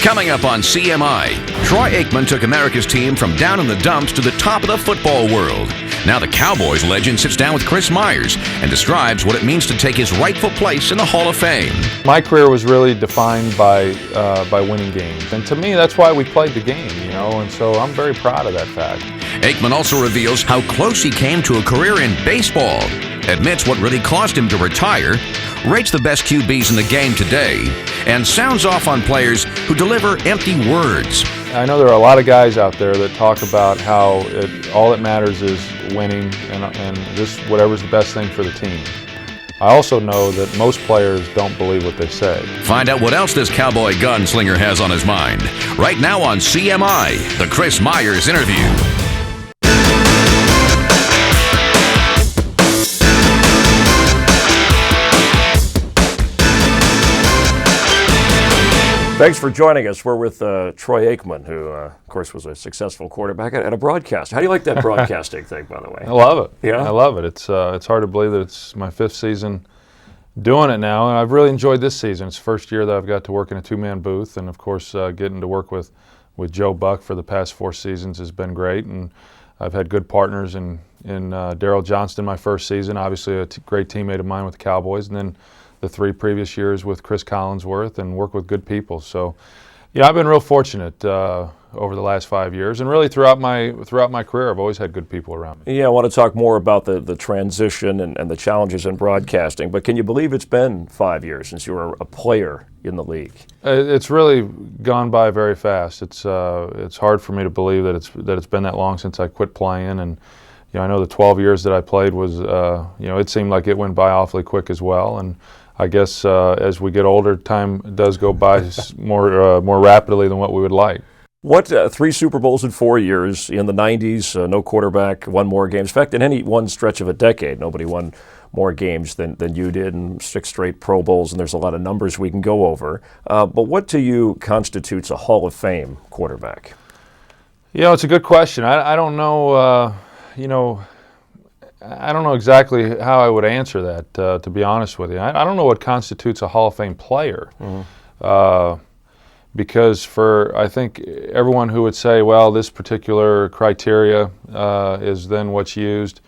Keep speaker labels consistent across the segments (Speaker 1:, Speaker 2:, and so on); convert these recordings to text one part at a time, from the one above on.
Speaker 1: Coming up on CMI, Troy Aikman took America's team from down in the dumps to the top of the football world. Now the Cowboys legend sits down with Chris Myers and describes what it means to take his rightful place in the Hall of Fame.
Speaker 2: My career was really defined by winning games, and to me that's why we played the game, and so I'm very proud of that fact.
Speaker 1: Aikman also reveals how close he came to a career in baseball, admits what really caused him to retire, rates the best QBs in the game today, and sounds off on players who deliver empty words.
Speaker 2: I know there are a lot of guys out there that talk about how all that matters is winning and just whatever's the best thing for the team. I also know that most players don't believe what they say.
Speaker 1: Find out what else this cowboy gunslinger has on his mind. Right now on CMI, the Chris Myers interview.
Speaker 3: Thanks for joining us. We're with Troy Aikman, who, of course, was a successful quarterback and a broadcaster. How do you like that broadcasting thing, by the way?
Speaker 2: I love it.
Speaker 3: Yeah?
Speaker 2: I love it. It's hard to believe that it's my fifth season doing it now, and I've really enjoyed this season. It's the first year that I've got to work in a two-man booth, and, of course, getting to work with Joe Buck for the past 4 seasons has been great, and I've had good partners in Daryl Johnston my first season, obviously a great teammate of mine with the Cowboys, and then the 3 previous years with Chris Collinsworth, and work with good people. So, yeah, I've been real fortunate over the last 5 years, and really throughout my career, I've always had good people around me.
Speaker 3: Yeah, I want to talk more about the transition and the challenges in broadcasting. But can you believe it's been 5 years since you were a player in the league?
Speaker 2: It's really gone by very fast. It's hard for me to believe that it's been that long since I quit playing, and I know the 12 years that I played was it seemed like it went by awfully quick as well, and I guess as we get older, time does go by more rapidly than what we would like.
Speaker 3: What 3 Super Bowls in 4 years in the 90s? No quarterback won more games. In fact, in any one stretch of a decade, nobody won more games than you did, and 6 straight Pro Bowls. And there's a lot of numbers we can go over. But what to you constitutes a Hall of Fame quarterback?
Speaker 2: It's a good question. I don't know. I don't know exactly how I would answer that, to be honest with you. I don't know what constitutes a Hall of Fame player. Mm-hmm. Because I think everyone who would say, well, this particular criteria is then what's used,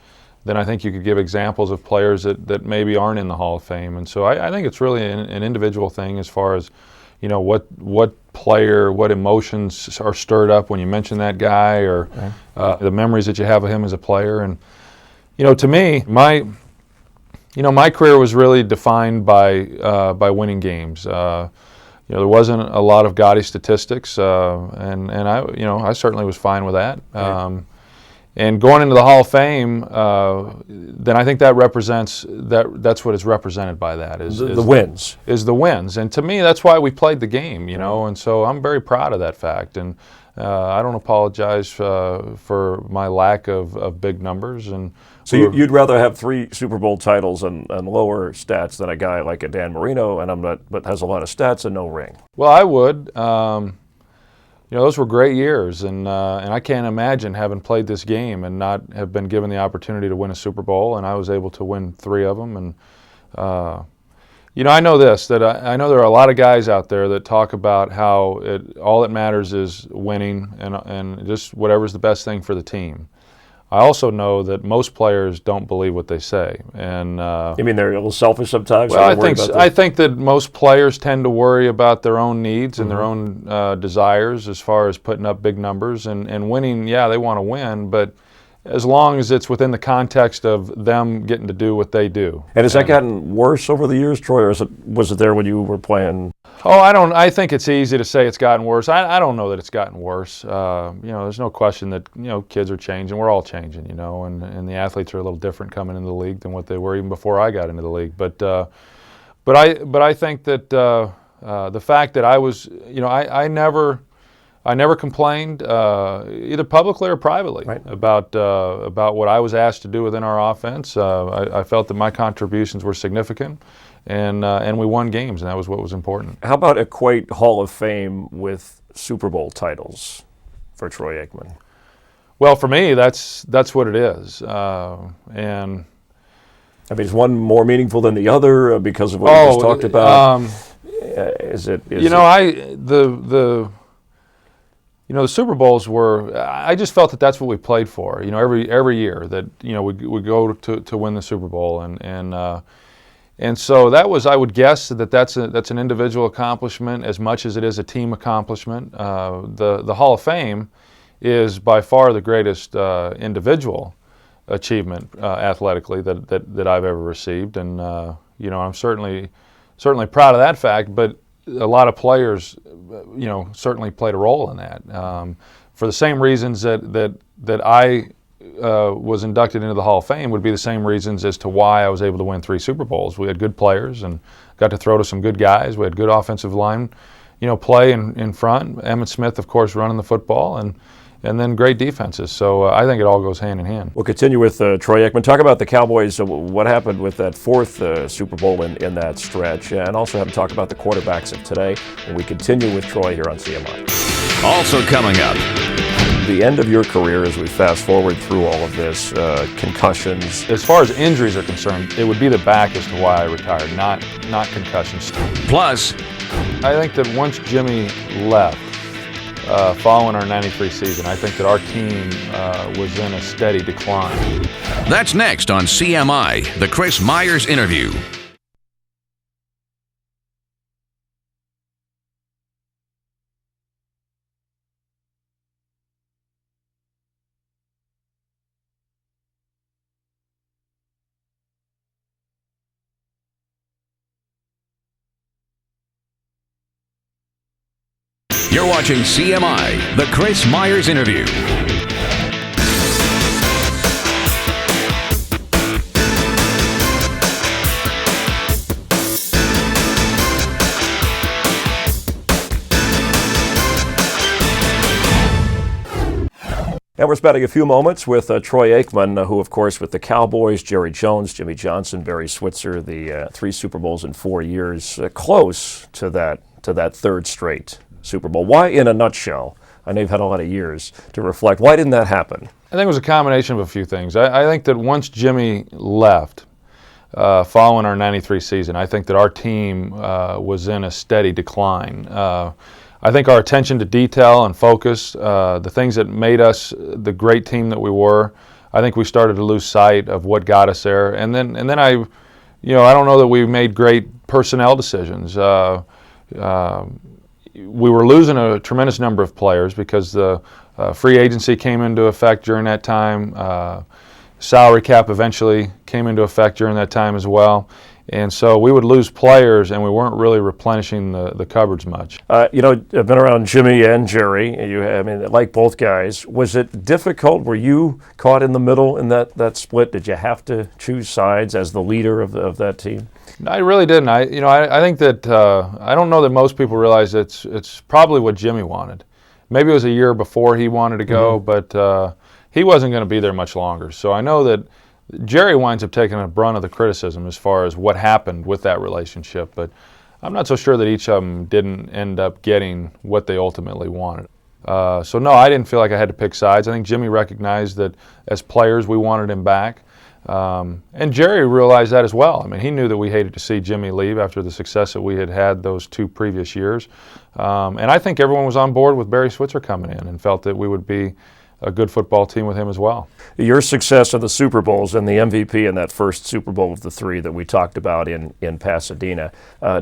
Speaker 2: then I think you could give examples of players that maybe aren't in the Hall of Fame. And so I think it's really an individual thing as far as, what player, what emotions are stirred up when you mention that guy, or the memories that you have of him as a player. And to me, my career was really defined by winning games. There wasn't a lot of gaudy statistics, and I certainly was fine with that.
Speaker 3: Right.
Speaker 2: And going into the Hall of Fame, then I think that represents that's what is represented by that is
Speaker 3: the wins.
Speaker 2: Is the wins, and to me that's why we played the game, and so I'm very proud of that fact, and I don't apologize for my lack of big numbers. And
Speaker 3: so you'd rather have 3 Super Bowl titles and lower stats than a guy like a Dan Marino, but has a lot of stats and no ring.
Speaker 2: Well, I would. Those were great years, and I can't imagine having played this game and not have been given the opportunity to win a Super Bowl, and I was able to win 3 of them. And I know this, that I know there are a lot of guys out there that talk about how all that matters is winning and just whatever's the best thing for the team. I also know that most players don't believe what they say, and
Speaker 3: you mean they're a little selfish sometimes?
Speaker 2: Well, I think that most players tend to worry about their own needs and their own desires as far as putting up big numbers and winning. Yeah, they want to win, but as long as it's within the context of them getting to do what they do.
Speaker 3: And has that gotten worse over the years, Troy, or was it there when you were playing?
Speaker 2: Oh, I think it's easy to say it's gotten worse. I don't know that it's gotten worse. There's no question that kids are changing. We're all changing, and the athletes are a little different coming into the league than what they were even before I got into the league. But I think that the fact that I was, I never complained, either publicly or privately,
Speaker 3: right,
Speaker 2: about what I was asked to do within our offense. I felt that my contributions were significant, and we won games, and that was what was important.
Speaker 3: How about equate Hall of Fame with Super Bowl titles for Troy Aikman?
Speaker 2: Well, for me, that's what it is, and
Speaker 3: I mean, is one more meaningful than the other because of what we just talked about? Is it?
Speaker 2: The Super Bowls were. I just felt that that's what we played for. Every year that we go to win the Super Bowl, and so that was. I would guess that's an individual accomplishment as much as it is a team accomplishment. The Hall of Fame is by far the greatest individual achievement athletically that I've ever received, and I'm certainly proud of that fact, but a lot of players, certainly played a role in that. For the same reasons that I was inducted into the Hall of Fame would be the same reasons as to why I was able to win 3 Super Bowls. We had good players and got to throw to some good guys. We had good offensive line, play in front. Emmitt Smith, of course, running the football, and then great defenses. So I think it all goes hand in hand.
Speaker 3: We'll continue with Troy Aikman. Talk about the Cowboys, what happened with that 4th Super Bowl in that stretch, and also have him talk about the quarterbacks of today. And we continue with Troy here on CMI.
Speaker 1: Also coming up,
Speaker 3: the end of your career as we fast forward through all of this, concussions.
Speaker 2: As far as injuries are concerned, it would be the back as to why I retired, not concussions.
Speaker 1: Plus,
Speaker 2: I think that once Jimmy left, following our '93 season, I think that our team was in a steady decline.
Speaker 1: That's next on CMI, the Chris Myers interview. You're watching CMI, the Chris Myers interview.
Speaker 3: And we're spending a few moments with Troy Aikman, who, of course, with the Cowboys, Jerry Jones, Jimmy Johnson, Barry Switzer, the 3 Super Bowls in 4 years, close to that 3rd straight Super Bowl. Why, in a nutshell? I know you've had a lot of years to reflect. Why didn't that happen?
Speaker 2: I think it was a combination of a few things. I think that once Jimmy left, following our '93 season, I think that our team was in a steady decline. I think our attention to detail and focus, the things that made us the great team that we were, I think we started to lose sight of what got us there. And then I don't know that we made great personnel decisions. We were losing a tremendous number of players because the free agency came into effect during that time. Salary cap eventually came into effect during that time as well. And so we would lose players, and we weren't really replenishing the cupboards much.
Speaker 3: I've been around Jimmy and Jerry. Like both guys. Was it difficult? Were you caught in the middle in that split? Did you have to choose sides as the leader of that team?
Speaker 2: No, I really didn't. I think that I don't know that most people realize it's probably what Jimmy wanted. Maybe it was a year before he wanted to go, but he wasn't going to be there much longer. So I know that Jerry winds up taking a brunt of the criticism as far as what happened with that relationship, but I'm not so sure that each of them didn't end up getting what they ultimately wanted. So no, I didn't feel like I had to pick sides. I think Jimmy recognized that as players we wanted him back, and Jerry realized that as well. He knew that we hated to see Jimmy leave after the success that we had those 2 previous years, and I think everyone was on board with Barry Switzer coming in and felt that we would be a good football team with him as well.
Speaker 3: Your success of the Super Bowls and the MVP in that first Super Bowl of the 3 that we talked about in Pasadena.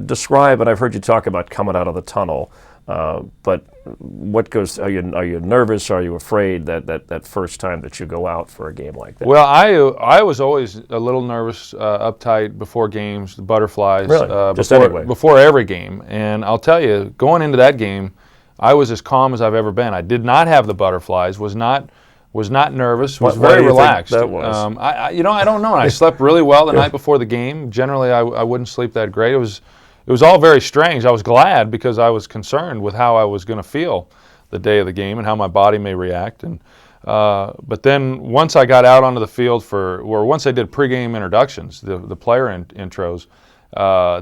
Speaker 3: Describe, and I've heard you talk about coming out of the tunnel, but what goes? Are you nervous? Are you afraid that first time that you go out for a game like that?
Speaker 2: Well, I was always a little nervous, uptight before games, the butterflies.
Speaker 3: Really?
Speaker 2: Before every game. And I'll tell you, going into that game, I was as calm as I've ever been. I did not have the butterflies. Was not nervous. Was very relaxed.
Speaker 3: That was?
Speaker 2: I don't know. I slept really well the night before the game. Generally, I wouldn't sleep that great. It was all very strange. I was glad because I was concerned with how I was going to feel the day of the game and how my body may react. And but then once I got out onto the field once I did pregame introductions, the player intros.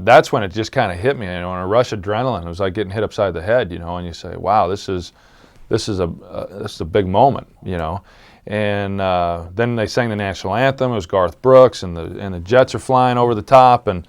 Speaker 2: That's when it just kind of hit me, in a rush of adrenaline. It was like getting hit upside the head, and you say, "Wow, this is a big moment," And then they sang the national anthem. It was Garth Brooks, and the Jets are flying over the top, and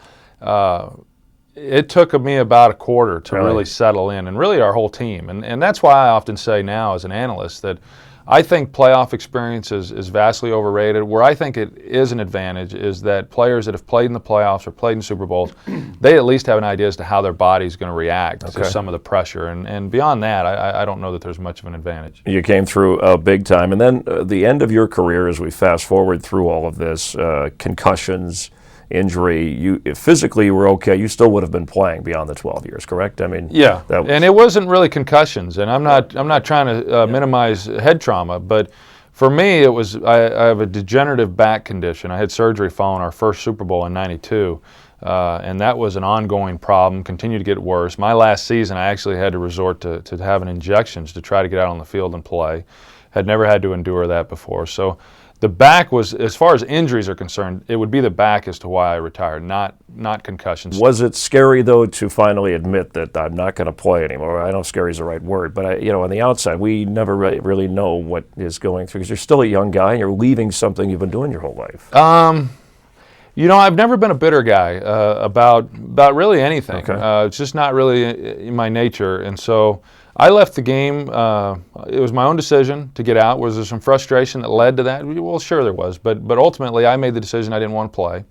Speaker 2: it took me about a quarter to
Speaker 3: Really?
Speaker 2: really settle in, and really our whole team. And that's why I often say now as an analyst that I think playoff experience is vastly overrated. Where I think it is an advantage is that players that have played in the playoffs or played in Super Bowls, they at least have an idea as to how their body's going to react to some of the pressure. And beyond that, I don't know that there's much of an advantage.
Speaker 3: You came through big time. And then the end of your career, as we fast forward through all of this, concussions, injury, if physically you were okay, you still would have been playing beyond the 12 years, correct? I mean,
Speaker 2: yeah, and it wasn't really concussions, and I'm not trying to minimize head trauma, but for me it was I have a degenerative back condition. I had surgery following our first Super Bowl in '92, and that was an ongoing problem, continued to get worse. My last season I actually had to resort to having injections to try to get out on the field and play. Had never had to endure that before, so the back was, as far as injuries are concerned, it would be the back as to why I retired, not concussions.
Speaker 3: Was it scary, though, to finally admit that I'm not going to play anymore? I know scary is the right word, but on the outside, we never really know what is going through, because you're still a young guy and you're leaving something you've been doing your whole life.
Speaker 2: I've never been a bitter guy about really anything.
Speaker 3: Okay.
Speaker 2: It's just not really in my nature, and so I left the game. It was my own decision to get out. Was there some frustration that led to that? Well, sure there was, but ultimately I made the decision I didn't want to play.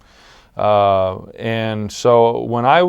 Speaker 2: And so when I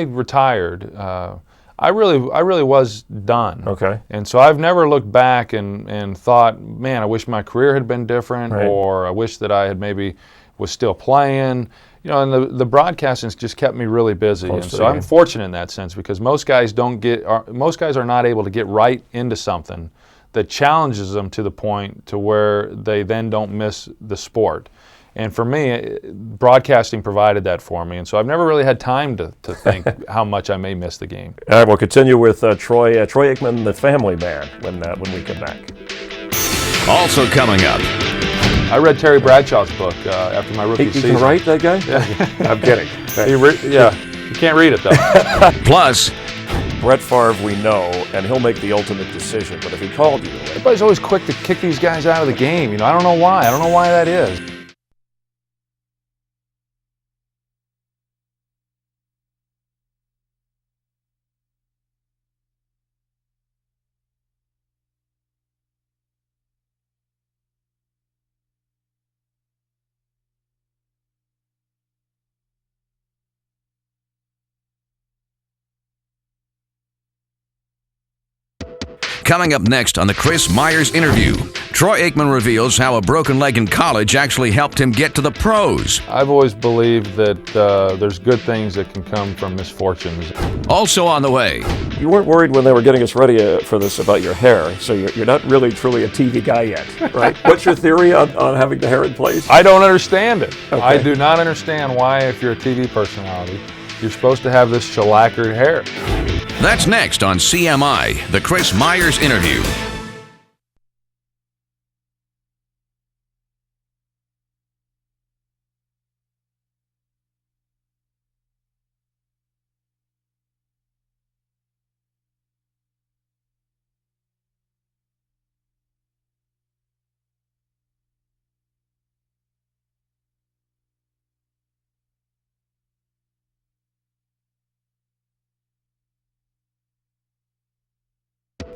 Speaker 2: retired, I really was done.
Speaker 3: Okay.
Speaker 2: And so I've never looked back and thought, man, I wish my career had been different,
Speaker 3: Right.
Speaker 2: or I wish that I had maybe was still playing. And the broadcasting's just kept me really busy, and so I'm fortunate in that sense, because most guys are not able to get right into something that challenges them to the point to where they then don't miss the sport. And for me, broadcasting provided that for me, and so I've never really had time to think how much I may miss the game.
Speaker 3: All right, we'll continue with Troy Aikman, the family man, when we come back.
Speaker 1: Also coming up.
Speaker 2: I read Terry Bradshaw's book after my rookie season.
Speaker 3: He can write, that guy?
Speaker 2: Yeah.
Speaker 3: I'm kidding.
Speaker 2: You can't read it though.
Speaker 1: Plus,
Speaker 3: Brett Favre, we know, and he'll make the ultimate decision. But if he called you,
Speaker 2: Everybody's always quick to kick these guys out of the game. I don't know why. I don't know why that is.
Speaker 1: coming up next on the Chris Myers interview, Troy Aikman reveals how a broken leg in college actually helped him get to the pros.
Speaker 2: I've always believed that there's good things that can come from misfortunes.
Speaker 1: Also on the way.
Speaker 3: You weren't worried when they were getting us ready for this about your hair, so you're not really truly a TV guy yet, right? What's your theory on having the hair in place?
Speaker 2: I don't understand it.
Speaker 3: Okay.
Speaker 2: I do not understand why, if you're a TV personality, you're supposed to have this shellacquered hair.
Speaker 1: That's next on CMI, the Chris Myers interview.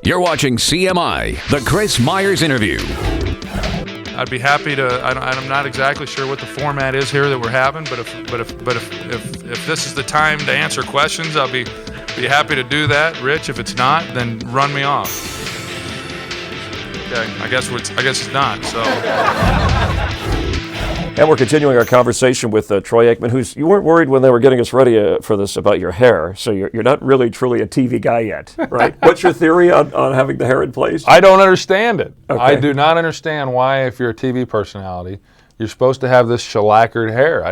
Speaker 1: You're watching CMI, the Chris Myers interview.
Speaker 4: I'd be happy to. I'm not exactly sure what the format is here that we're having, but if this is the time to answer questions, I'll be happy to do that. Rich, if it's not, then run me off. Okay, I guess it's not. So.
Speaker 3: And we're continuing our conversation with Troy Aikman, you weren't worried when they were getting us ready for this about your hair, so you're not really truly a TV guy yet, right? What's your theory on having the hair in place?
Speaker 2: I don't understand it.
Speaker 3: Okay.
Speaker 2: I do not understand why, if you're a TV personality, you're supposed to have this shellacquered hair.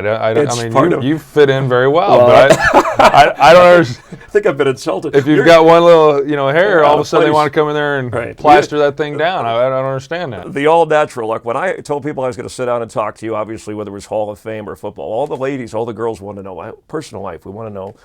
Speaker 2: You fit in very well, but I don't understand.
Speaker 3: I think I've been insulted.
Speaker 2: If you've got one little, hair, all of a sudden they
Speaker 3: place.
Speaker 2: want to come in there and plaster that thing down. I don't understand that.
Speaker 3: The all-natural look. When I told people I was going to sit down and talk to you, obviously whether it was Hall of Fame or football, all the ladies, all the girls want to know personal life. We want to know,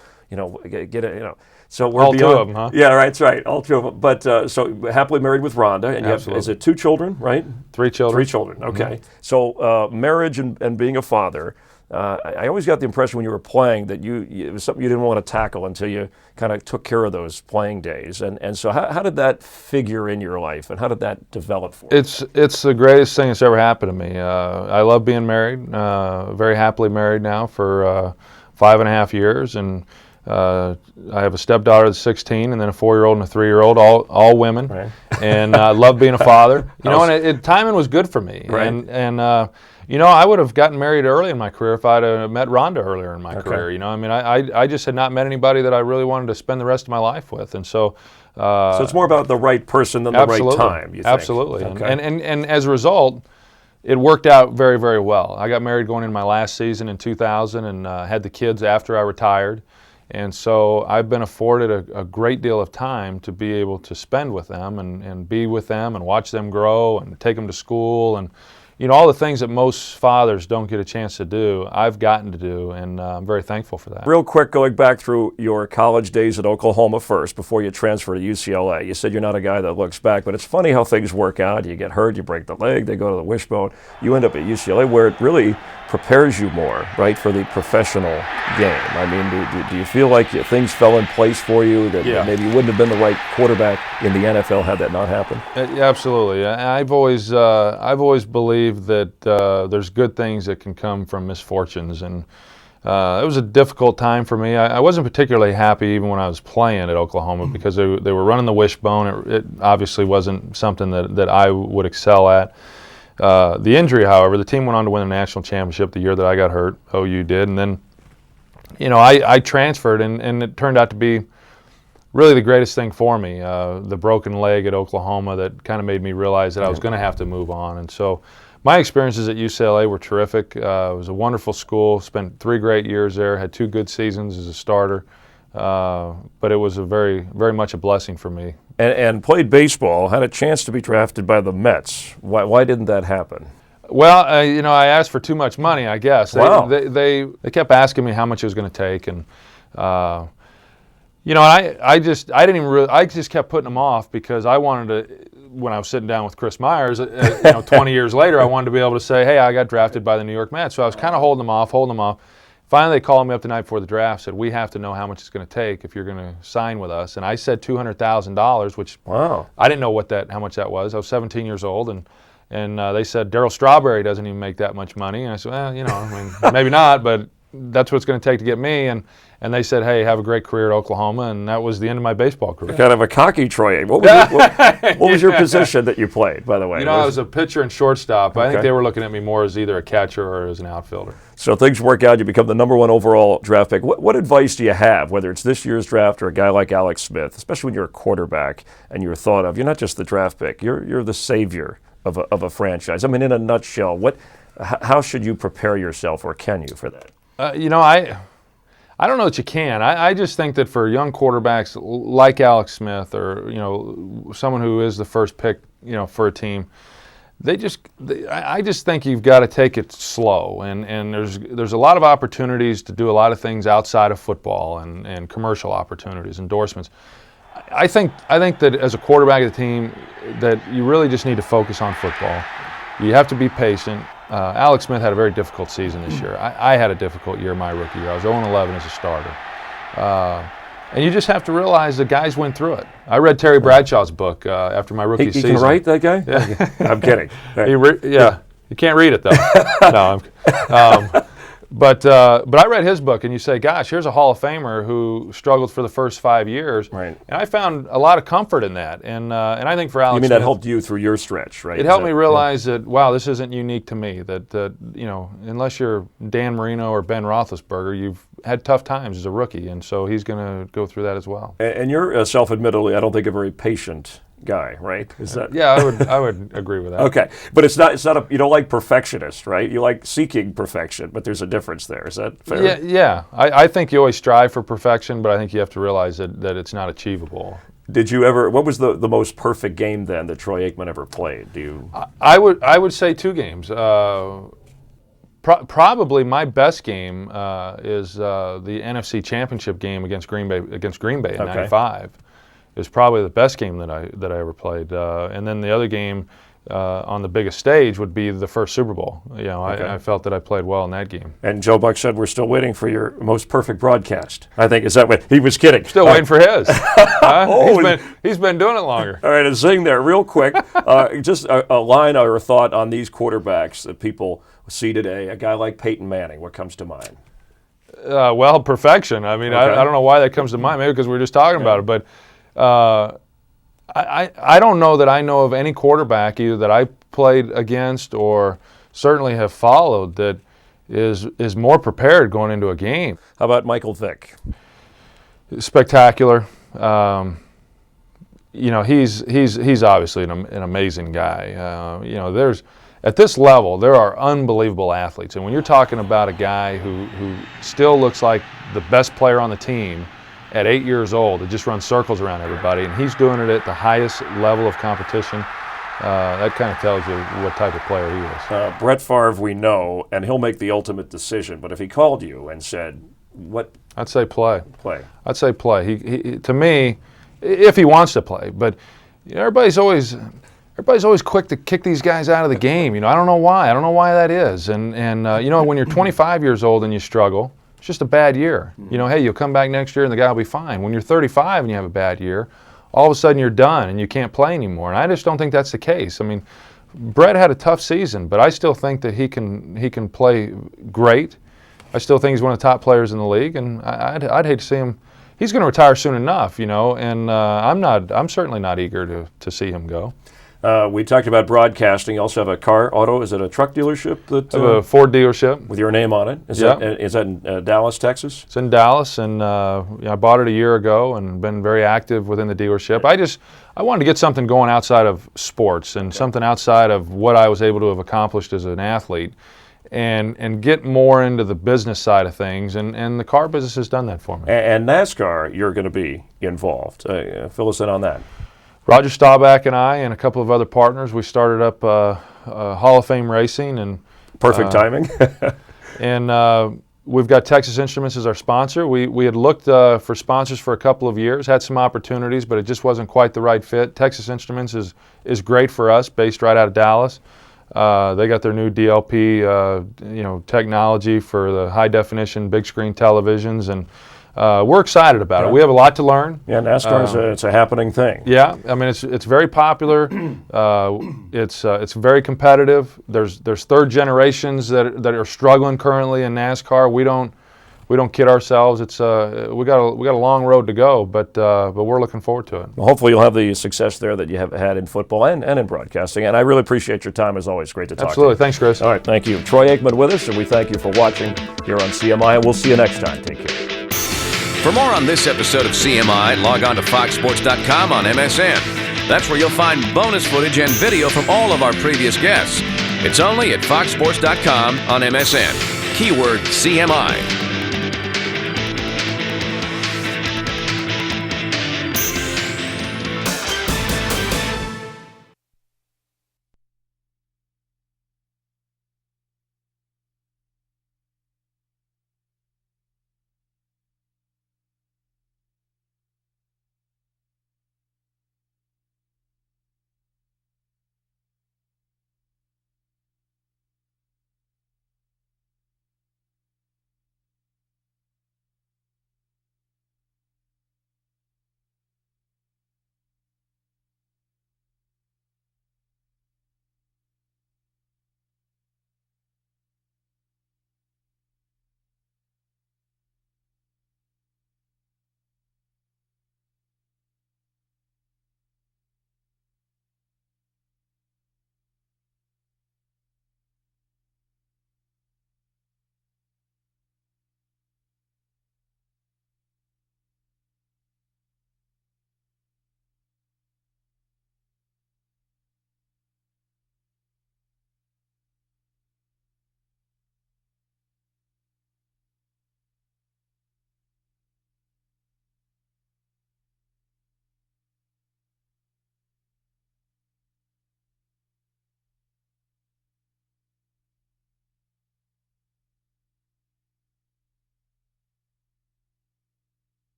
Speaker 3: get it, So we're
Speaker 2: all
Speaker 3: beyond,
Speaker 2: two of them, huh?
Speaker 3: Yeah, right, that's right. All two of them. But so happily married with Rhonda, and you have, is it 2 children, right?
Speaker 2: 3 children.
Speaker 3: 3 children. Okay. Mm-hmm. So marriage and being a father. I always got the impression when you were playing that it was something you didn't want to tackle until you kind of took care of those playing days. And so how did that figure in your life, and how did that develop for you?
Speaker 2: It's the greatest thing that's ever happened to me. I love being married, very happily married now for 5.5 years, and I have a stepdaughter that's 16, and then a 4-year-old and a 3-year-old, all women. Right. And I love being a father. And timing was good for me.
Speaker 3: Right.
Speaker 2: And I would have gotten married early in my career if I'd have met Rhonda earlier in my career. I just had not met anybody that I really wanted to spend the rest of my life with, and so.
Speaker 3: So it's more about the right person than the right time, you think?
Speaker 2: Absolutely.
Speaker 3: Okay.
Speaker 2: And as a result, it worked out very, very well. I got married going into my last season in 2000 and had the kids after I retired. And so I've been afforded a great deal of time to be able to spend with them and be with them and watch them grow and take them to school and all the things that most fathers don't get a chance to do, I've gotten to do, and I'm very thankful for that.
Speaker 3: Real quick, going back through your college days at Oklahoma first, before you transfer to UCLA, you said you're not a guy that looks back, but it's funny how things work out. You get hurt, you break the leg, they go to the wishbone. You end up at UCLA, where it really prepares you more, right, for the professional game. I mean, do you feel like things fell in place for you, that maybe you wouldn't have been the right quarterback in the NFL had that not happened?
Speaker 2: Absolutely. I've always believed that there's good things that can come from misfortunes, and it was a difficult time for me. I wasn't particularly happy even when I was playing at Oklahoma because they were running the wishbone. It obviously wasn't something that I would excel at. The injury, however, the team went on to win the national championship the year that I got hurt. OU did, and then I transferred, and it turned out to be really the greatest thing for me. The broken leg at Oklahoma that kind of made me realize that I was going to have to move on, and so. My experiences at UCLA were terrific. It was a wonderful school. Spent 3 great years there. Had 2 good seasons as a starter. But it was very, very much a blessing for me.
Speaker 3: And played baseball. Had a chance to be drafted by the Mets. Why didn't that happen?
Speaker 2: Well, I asked for too much money, I guess. They kept asking me how much it was going to take, and I just kept putting them off because I wanted to. When I was sitting down with Chris Myers, 20 years later, I wanted to be able to say, hey, I got drafted by the New York Mets. So I was kind of holding them off. Finally, they called me up the night before the draft, said, we have to know how much it's going to take if you're going to sign with us. And I said $200,000, which I didn't know how much that was. I was 17 years old, and they said, Darryl Strawberry doesn't even make that much money. And I said, well, maybe not, but that's what it's going to take to get me. And they said, hey, have a great career at Oklahoma, and that was the end of my baseball career.
Speaker 3: Kind of a cocky Troy. What was your position that you played, by the way?
Speaker 2: I was a pitcher and shortstop. I think they were looking at me more as either a catcher or as an outfielder.
Speaker 3: So things work out. You become the #1 overall draft pick. What advice do you have, whether it's this year's draft or a guy like Alex Smith, especially when you're a quarterback and you're thought of? You're not just the draft pick. You're the savior of a franchise. I mean, in a nutshell, how should you prepare yourself, or can you, for that?
Speaker 2: I don't know that you can. I just think that for young quarterbacks like Alex Smith, or someone who is the first pick, for a team, I just think you've got to take it slow. And there's a lot of opportunities to do a lot of things outside of football and commercial opportunities, endorsements. I think that as a quarterback of the team, that you really just need to focus on football. You have to be patient. Alex Smith had a very difficult season this year. I had a difficult year my rookie year. I was 0-11 as a starter. And you just have to realize that guys went through it. I read Terry Bradshaw's book after my rookie season.
Speaker 3: He can write, that guy?
Speaker 2: Yeah.
Speaker 3: I'm kidding.
Speaker 2: You can't read it, though. No, But I read his book, and you say, gosh, here's a Hall of Famer who struggled for the first 5 years.
Speaker 3: Right.
Speaker 2: And I found a lot of comfort in that. And I think for Alex
Speaker 3: Smith,
Speaker 2: that
Speaker 3: helped you through your stretch, right?
Speaker 2: It helped me realize that, wow, this isn't unique to me. That unless you're Dan Marino or Ben Roethlisberger, you've had tough times as a rookie. And so he's going to go through that as well.
Speaker 3: And you're self-admittedly, I don't think, a very patient guy, right? Is that?
Speaker 2: Yeah, I would agree with that.
Speaker 3: Okay, but it's not you don't like perfectionist, right? You like seeking perfection, but there's a difference there. Is that fair?
Speaker 2: Yeah. I think you always strive for perfection, but I think you have to realize that it's not achievable.
Speaker 3: Did you ever? What was the most perfect game then that Troy Aikman ever played? Do you?
Speaker 2: I would say 2 games. Probably my best game is the NFC Championship game against Green Bay in '95. It was probably the best game that I ever played. And then the other game on the biggest stage would be the first Super Bowl. You know,
Speaker 3: Okay.
Speaker 2: I felt that I played well in that game.
Speaker 3: And Joe Buck said, we're still waiting for your most perfect broadcast. I think, is that what, he was kidding.
Speaker 2: Still waiting for his. Huh?
Speaker 3: Oh.
Speaker 2: He's been doing it longer.
Speaker 3: All right, and Zing there, real quick, just a line or a thought on these quarterbacks that people see today. A guy like Peyton Manning, what comes to mind?
Speaker 2: Well, perfection. I mean,
Speaker 3: Okay.
Speaker 2: I don't know why that comes to mind. Maybe because we were just talking about it. But I don't know that I know of any quarterback either that I played against or certainly have followed that is more prepared going into a game.
Speaker 3: How about Michael Vick?
Speaker 2: Spectacular. You know, he's obviously an amazing guy. You know, there's at this level there are unbelievable athletes, and when you're talking about a guy who still looks like the best player on the team at 8 years old, that just runs circles around everybody, and he's doing it at the highest level of competition. That kind of tells you what type of player he is.
Speaker 3: Brett Favre, we know, and he'll make the ultimate decision. But if he called you and said, "What
Speaker 2: I'd say play.
Speaker 3: play?"
Speaker 2: I'd say play. He to me, if he wants to play, but you know, everybody's always quick to kick these guys out of the game. You know, I don't know why. I don't know why that is. And you know, when you're 25 years old and you struggle, it's just a bad year. You know, hey, you'll come back next year and the guy will be fine. When you're 35 and you have a bad year, all of a sudden you're done and you can't play anymore. And I just don't think that's the case. I mean, Brett had a tough season, but I still think that he can play great. I still think he's one of the top players in the league, and I'd hate to see him. He's going to retire soon enough, you know, and I'm certainly not eager to see him go.
Speaker 3: We talked about broadcasting. You also have a auto. Is it a truck dealership that
Speaker 2: I have a Ford dealership.
Speaker 3: with your name on it? Is that in Dallas, Texas?
Speaker 2: It's in Dallas, and you know, I bought it a year ago and been very active within the dealership. I wanted to get something going outside of sports and something outside of what I was able to have accomplished as an athlete, and get more into the business side of things. And the car business has done that for me.
Speaker 3: And NASCAR, you're going to be involved. Fill us in on that.
Speaker 2: Roger Staubach and I and a couple of other partners, we started up Hall of Fame Racing, and
Speaker 3: Perfect timing.
Speaker 2: and we've got Texas Instruments as our sponsor. We had looked for sponsors for a couple of years, had some opportunities, but it just wasn't quite the right fit. Texas Instruments is great for us, based right out of Dallas. They got their new DLP technology for the high definition big screen televisions, and we're excited about it. We have a lot to learn.
Speaker 3: Yeah, NASCAR it's a happening thing.
Speaker 2: Yeah, I mean it's very popular. It's very competitive. There's third generations that are struggling currently in NASCAR. We don't kid ourselves. It's we got a long road to go, but we're looking forward to it.
Speaker 3: Well, hopefully you'll have the success there that you have had in football and in broadcasting. And I really appreciate your time as always. Great to talk
Speaker 2: Absolutely.
Speaker 3: to you.
Speaker 2: Thanks, Chris.
Speaker 3: All right, thank you. Troy Aikman with us, and we thank you for watching here on CMI, and we'll see you next time. Take care.
Speaker 1: For more on this episode of CMI, log on to foxsports.com on MSN. That's where you'll find bonus footage and video from all of our previous guests. It's only at foxsports.com on MSN. Keyword CMI.